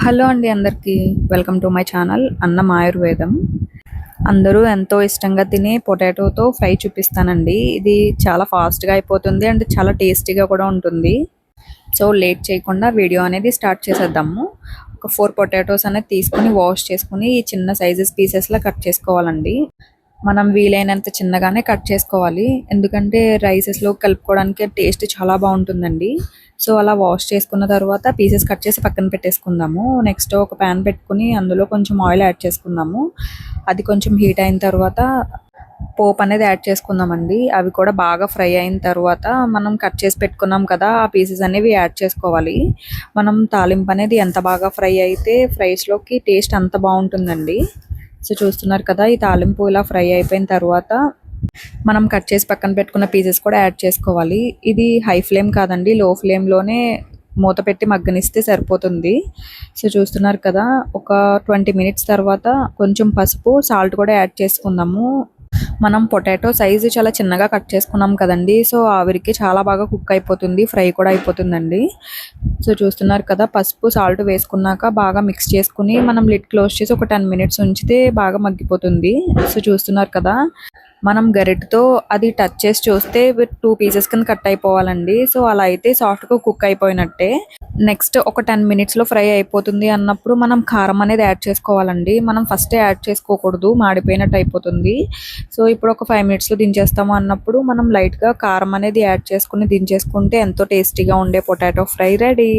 Hello అండి అందరికీ welcome to my channel అన్నం ఆయుర్వేదం. అందరూ ఎంతో ఇష్టంగా తినే పొటాటోతో ఫ్రై చూపిస్తానండి. ఇది చాలా ఫాస్ట్గా అయిపోతుంది అండ్ చాలా టేస్టీగా కూడా ఉంటుంది. సో లేట్ చేయకుండా వీడియో అనేది స్టార్ట్ చేసేద్దాము. ఒక 4 పొటాటోస్ అనేది తీసుకొని వాష్ చేసుకుని చిన్న సైజెస్ పీసెస్లా కట్ చేసుకోవాలండి. మనం వీలైనంత చిన్నగానే కట్ చేసుకోవాలి, ఎందుకంటే రైసెస్లో కలుపుకోవడానికి టేస్ట్ చాలా బాగుంటుందండి. సో అలా వాష్ చేసుకున్న తర్వాత పీసెస్ కట్ చేసి పక్కన పెట్టేసుకుందాము. నెక్స్ట్ ఒక ప్యాన్ పెట్టుకుని అందులో కొంచెం ఆయిల్ యాడ్ చేసుకుందాము. అది కొంచెం హీట్ అయిన తర్వాత పోపు అనేది యాడ్ చేసుకుందామండి. అవి కూడా బాగా ఫ్రై అయిన తర్వాత మనం కట్ చేసి పెట్టుకున్నాం కదా, ఆ పీసెస్ అనేవి యాడ్ చేసుకోవాలి. మనం తాలింపు అనేది ఎంత బాగా ఫ్రై అయితే ఫ్రైస్లోకి టేస్ట్ అంత బాగుంటుందండి. సో చూస్తున్నారు కదా, ఈ తాలింపు ఇలా ఫ్రై అయిపోయిన తర్వాత మనం కట్ చేసి పక్కన పెట్టుకున్న పీసెస్ కూడా యాడ్ చేసుకోవాలి. ఇది హై ఫ్లేమ్ కాదండి, లో ఫ్లేమ్లోనే మూత పెట్టి మగ్గనిస్తే సరిపోతుంది. సో చూస్తున్నారు కదా, ఒక 20 మినిట్స్ తర్వాత కొంచెం పసుపు, సాల్ట్ కూడా యాడ్ చేసుకుందాము. మనం పొటాటో సైజు చాలా చిన్నగా కట్ చేసుకున్నాం కదండి, సో ఆవిరికి చాలా బాగా కుక్ అయిపోతుంది, ఫ్రై కూడా అయిపోతుందండి. సో చూస్తున్నారు కదా, పసుపు సాల్ట్ వేసుకున్నాక బాగా మిక్స్ చేసుకుని మనం లిడ్ క్లోజ్ చేసి ఒక 10 మినిట్స్ ఉంచితే బాగా మగ్గిపోతుంది. సో చూస్తున్నారు కదా, మనం గరిటతో అది టచ్ చేసి చూస్తే 2 పీసెస్ కింద కట్ అయిపోవాలండి. సో అలా అయితే సాఫ్ట్గా కుక్ అయిపోయినట్టే. నెక్స్ట్ ఒక 10 మినిట్స్లో ఫ్రై అయిపోతుంది అన్నప్పుడు మనం కారం అనేది యాడ్ చేసుకోవాలండి. మనం ఫస్టే యాడ్ చేసుకోకూడదు, మాడిపోయినట్టు అయిపోతుంది. సో ఇప్పుడు ఒక 5 మినిట్స్లో దించేస్తాము అన్నప్పుడు మనం లైట్గా కారం అనేది యాడ్ చేసుకుని దించేసుకుంటే ఎంతో టేస్టీగా ఉండే పొటాటో ఫ్రై రెడీ.